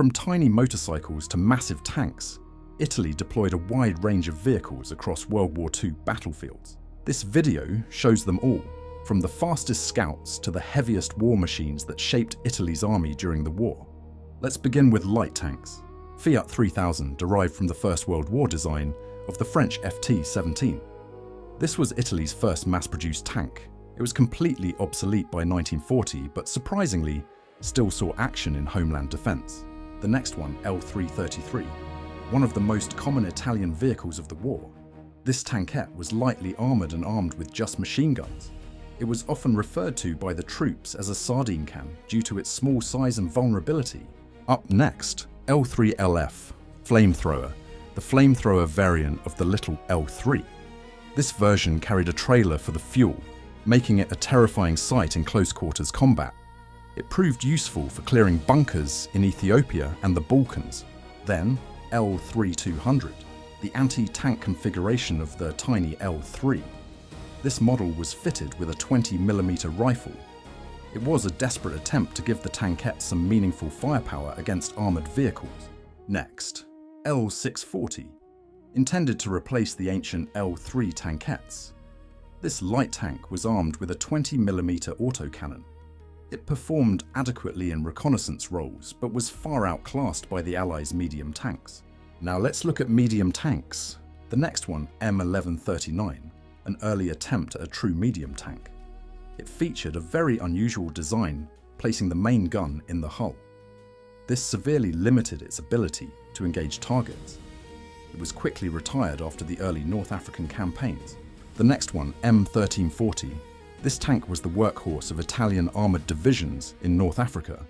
From tiny motorcycles to massive tanks, Italy deployed a wide range of vehicles across World War II battlefields. This video shows them all, from the fastest scouts to the heaviest war machines that shaped Italy's army during the war. Let's begin with light tanks. Fiat 3000 derived from the First World War design of the French FT-17. This was Italy's first mass-produced tank. It was completely obsolete by 1940, but surprisingly, still saw action in homeland defense. The next one, L333, one of the most common Italian vehicles of the war. This tankette was lightly armored and armed with just machine guns. It was often referred to by the troops as a sardine can due to its small size and vulnerability. Up next, L3LF, flamethrower, the flamethrower variant of the little L3. This version carried a trailer for the fuel, making it a terrifying sight in close-quarters combat. It proved useful for clearing bunkers in Ethiopia and the Balkans. Then, L3200, the anti-tank configuration of the tiny L3. This model was fitted with a 20mm rifle. It was a desperate attempt to give the tankette some meaningful firepower against armoured vehicles. Next, L640, intended to replace the ancient L3 tankettes. This light tank was armed with a 20mm autocannon. It performed adequately in reconnaissance roles, but was far outclassed by the Allies' medium tanks. Now let's look at medium tanks. The next one, M1139, an early attempt at a true medium tank. It featured a very unusual design, placing the main gun in the hull. This severely limited its ability to engage targets. It was quickly retired after the early North African campaigns. The next one, M1340, this tank was the workhorse of Italian armoured divisions in North Africa.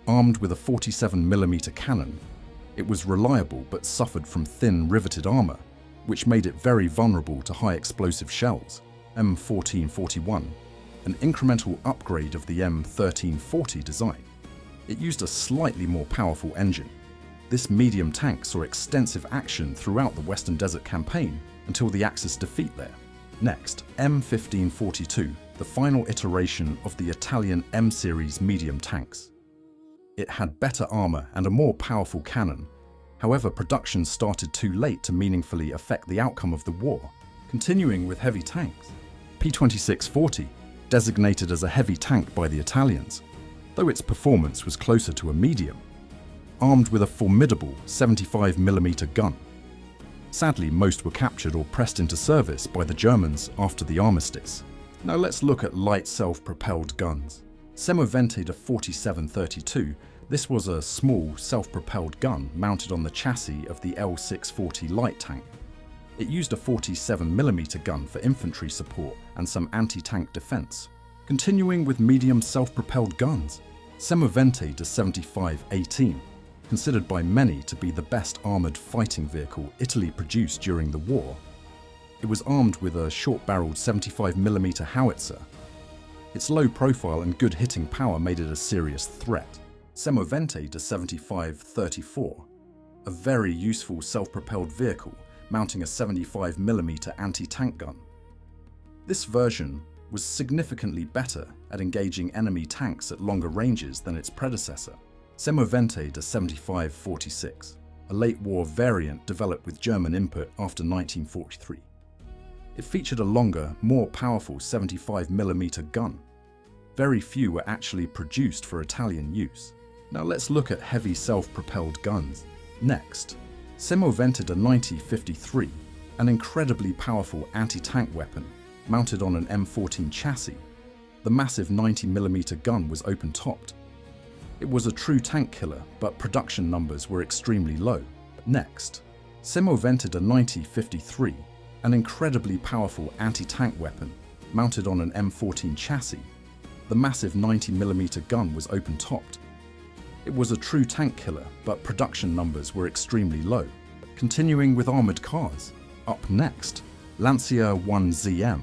Armed with a 47mm cannon, it was reliable but suffered from thin riveted armour, which made it very vulnerable to high explosive shells. M1441, an incremental upgrade of the M1340 design. It used a slightly more powerful engine. This medium tank saw extensive action throughout the Western Desert campaign until the Axis defeat there. Next, M1542, the final iteration of the Italian M-series medium tanks. It had better armour and a more powerful cannon. However, production started too late to meaningfully affect the outcome of the war. Continuing with heavy tanks, P2640, designated as a heavy tank by the Italians, though its performance was closer to a medium. Armed with a formidable 75mm gun. Sadly, most were captured or pressed into service by the Germans after the armistice. Now let's look at light self-propelled guns. Semovente de 4732, this was a small self-propelled gun mounted on the chassis of the L640 light tank. It used a 47mm gun for infantry support and some anti-tank defense. Continuing with medium self-propelled guns, Semovente de 7518, considered by many to be the best armoured fighting vehicle Italy produced during the war. It was armed with a short-barreled 75mm howitzer. Its low profile and good hitting power made it a serious threat. Semovente de 7534, a very useful self-propelled vehicle mounting a 75mm anti-tank gun. This version was significantly better at engaging enemy tanks at longer ranges than its predecessor, Semovente de 7546, a late-war variant developed with German input after 1943. It featured a longer, more powerful 75mm gun. Very few were actually produced for Italian use. Now let's look at heavy self-propelled guns. Next, Semovente de 9053, an incredibly powerful anti-tank weapon mounted on an M14 chassis. The massive 90mm gun was open-topped. It was a true tank killer, but production numbers were extremely low. Next, Semovente de 9053, an incredibly powerful anti-tank weapon mounted on an M14 chassis. The massive 90mm gun was open-topped. It was a true tank killer, but production numbers were extremely low. Continuing with armoured cars. Up next, Lancia 1ZM,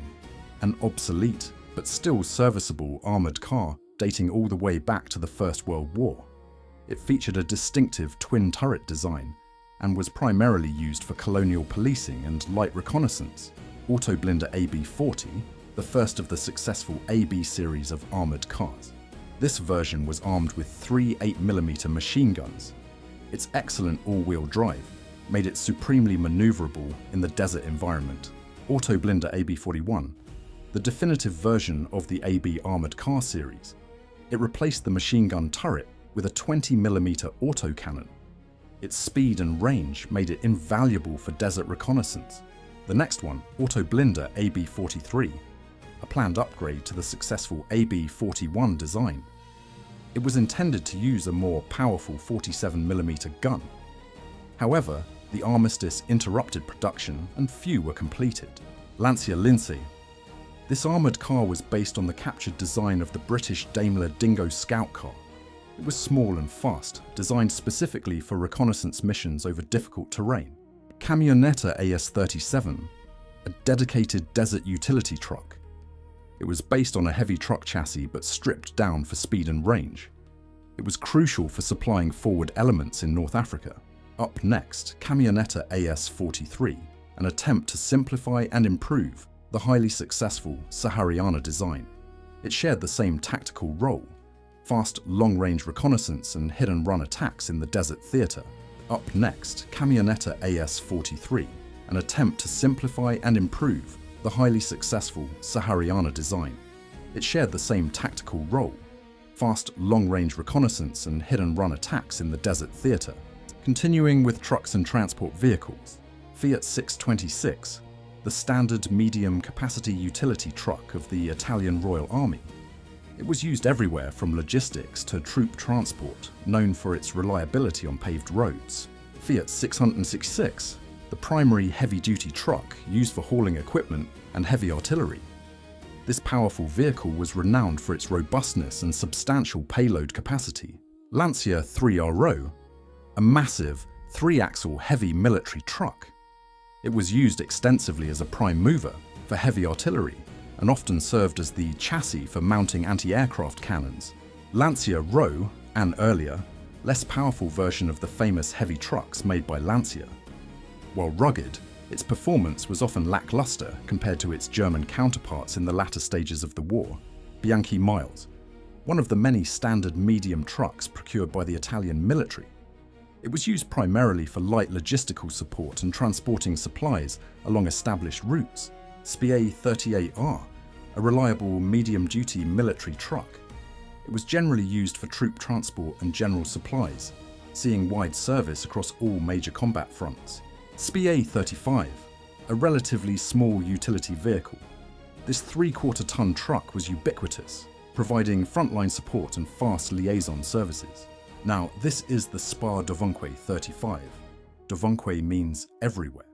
an obsolete but still serviceable armoured car dating all the way back to the First World War. It featured a distinctive twin-turret design and was primarily used for colonial policing and light reconnaissance. Autoblinder AB40, the first of the successful AB series of armoured cars. This version was armed with three 8mm machine guns. Its excellent all-wheel drive made it supremely maneuverable in the desert environment. Autoblinder AB41, the definitive version of the AB armored car series. It replaced the machine gun turret with a 20mm autocannon. Its speed and range made it invaluable for desert reconnaissance. The next one, Autoblinder AB43, a planned upgrade to the successful AB41 design. It was intended to use a more powerful 47mm gun. However, the armistice interrupted production and few were completed. Lancia Lindsay. This armoured car was based on the captured design of the British Daimler Dingo scout car. It was small and fast, designed specifically for reconnaissance missions over difficult terrain. Camioneta AS37, a dedicated desert utility truck. It was based on a heavy truck chassis but stripped down for speed and range. It was crucial for supplying forward elements in North Africa. Up next, Camioneta AS43, an attempt to simplify and improve the highly successful Sahariana design. It shared the same tactical role, fast long-range reconnaissance and hit-and-run attacks in the desert theatre. Up next, Camioneta AS43, an attempt to simplify and improve the highly successful Sahariana design. It shared the same tactical role, fast long-range reconnaissance and hit-and-run attacks in the desert theatre. Continuing with trucks and transport vehicles, Fiat 626, the standard medium-capacity utility truck of the Italian Royal Army. It was used everywhere from logistics to troop transport, known for its reliability on paved roads. Fiat 666, the primary heavy-duty truck used for hauling equipment and heavy artillery. This powerful vehicle was renowned for its robustness and substantial payload capacity. Lancia 3RO, a massive, three-axle heavy military truck. It was used extensively as a prime mover for heavy artillery and often served as the chassis for mounting anti-aircraft cannons. Lancia Ro, an earlier, less powerful version of the famous heavy trucks made by Lancia. While rugged, its performance was often lackluster compared to its German counterparts in the latter stages of the war. Bianchi Miles, one of the many standard medium trucks procured by the Italian military. It was used primarily for light logistical support and transporting supplies along established routes. SPA 38R, a reliable medium-duty military truck. It was generally used for troop transport and general supplies, seeing wide service across all major combat fronts. SPA 35, a relatively small utility vehicle. This 3/4-ton truck was ubiquitous, providing frontline support and fast liaison services. Now, this is the SPA Dovunque 35. Dovunque means everywhere.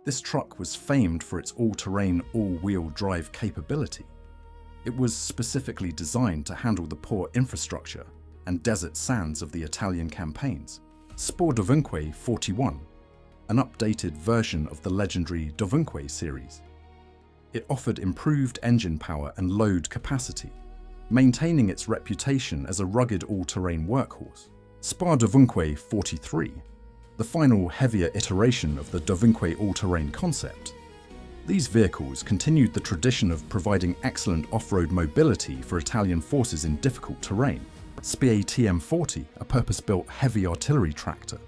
This truck was famed for its all-terrain, all-wheel drive capability. It was specifically designed to handle the poor infrastructure and desert sands of the Italian campaigns. SPA Dovunque 41, an updated version of the legendary Dovunque series. It offered improved engine power and load capacity, maintaining its reputation as a rugged all-terrain workhorse. SPA Dovunque 43, the final heavier iteration of the Dovunque all-terrain concept. These vehicles continued the tradition of providing excellent off-road mobility for Italian forces in difficult terrain. SPA TM40, a purpose-built heavy artillery tractor.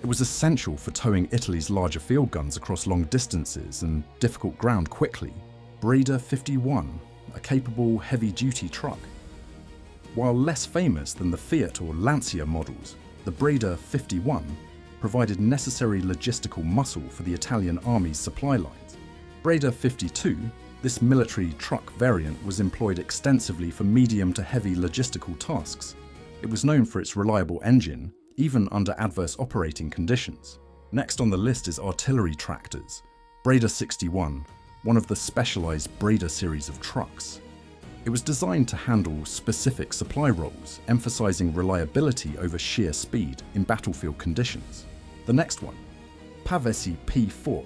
It was essential for towing Italy's larger field guns across long distances and difficult ground quickly. Breda 51, a capable heavy-duty truck. While less famous than the Fiat or Lancia models, the Breda 51 provided necessary logistical muscle for the Italian Army's supply lines. Breda 52, this military truck variant, was employed extensively for medium to heavy logistical tasks. It was known for its reliable engine, even under adverse operating conditions. Next on the list is artillery tractors. Breda 61, one of the specialized Breda series of trucks. It was designed to handle specific supply roles, emphasizing reliability over sheer speed in battlefield conditions. The next one, Pavesi P4.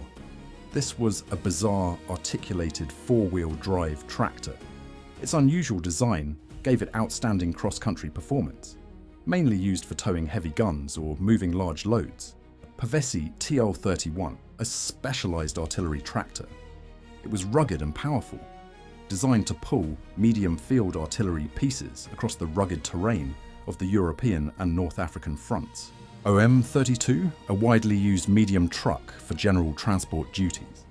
This was a bizarre, articulated four-wheel drive tractor. Its unusual design gave it outstanding cross-country performance, mainly used for towing heavy guns or moving large loads. Pavesi TL31, a specialized artillery tractor. It was rugged and powerful, designed to pull medium field artillery pieces across the rugged terrain of the European and North African fronts. OM-32, a widely used medium truck for general transport duties.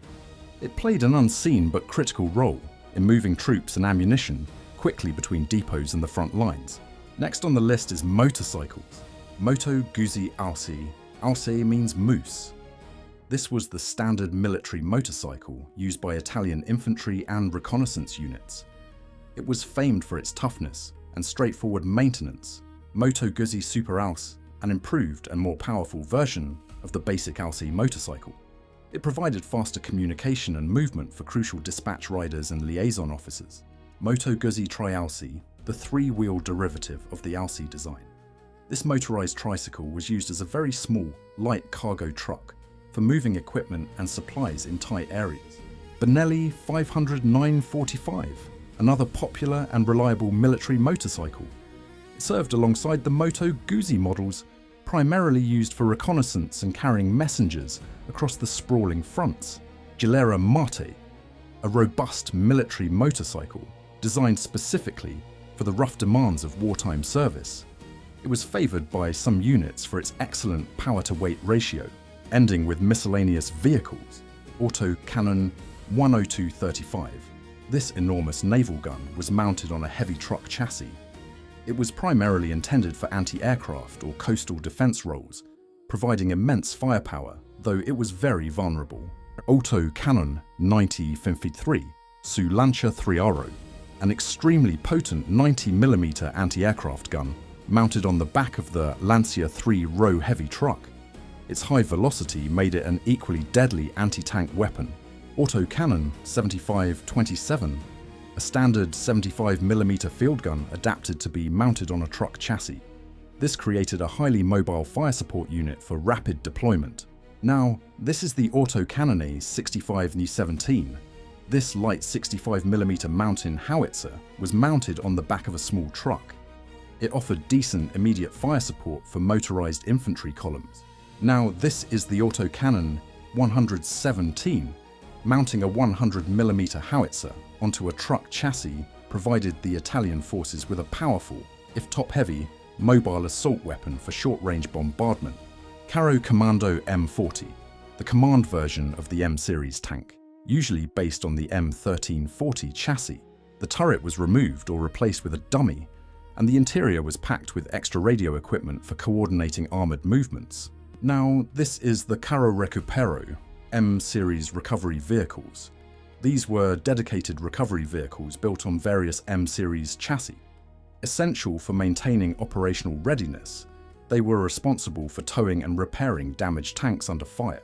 It played an unseen but critical role in moving troops and ammunition quickly between depots and the front lines. Next on the list is motorcycles. Moto Guzzi Alce. Alce means moose. This was the standard military motorcycle used by Italian infantry and reconnaissance units. It was famed for its toughness and straightforward maintenance. Moto Guzzi Super Alce, an improved and more powerful version of the basic Alce motorcycle. It provided faster communication and movement for crucial dispatch riders and liaison officers. Moto Guzzi Tri-Alce, the three-wheel derivative of the Alce design. This motorized tricycle was used as a very small, light cargo truck for moving equipment and supplies in tight areas. Benelli 500-945, another popular and reliable military motorcycle. It served alongside the Moto Guzzi models, primarily used for reconnaissance and carrying messengers across the sprawling fronts. Gilera Marte, a robust military motorcycle designed specifically for the rough demands of wartime service. It was favored by some units for its excellent power-to-weight ratio, ending with Miscellaneous Vehicles, Autocannon 102-35. This enormous naval gun was mounted on a heavy truck chassis. It was primarily intended for anti-aircraft or coastal defense roles, providing immense firepower, though it was very vulnerable. Autocannon 90-53 su Lancia 3 an extremely potent 90mm anti-aircraft gun mounted on the back of the Lancia 3 Row heavy truck. Its high velocity made it an equally deadly anti-tank weapon. Autocannon 75-27, a standard 75mm field gun adapted to be mounted on a truck chassis. This created a highly mobile fire support unit for rapid deployment. Now, this is the Autocannone 65-17. This light 65mm mountain howitzer was mounted on the back of a small truck. It offered decent immediate fire support for motorized infantry columns. Now, this is the Autocannon 117, mounting a 100mm howitzer onto a truck chassis provided the Italian forces with a powerful, if top-heavy, mobile assault weapon for short-range bombardment. Caro Commando M40, the command version of the M-series tank, usually based on the M1340 chassis. The turret was removed or replaced with a dummy, and the interior was packed with extra radio equipment for coordinating armoured movements. Now, this is the Carro Recupero M-series recovery vehicles. These were dedicated recovery vehicles built on various M-series chassis. Essential for maintaining operational readiness, they were responsible for towing and repairing damaged tanks under fire.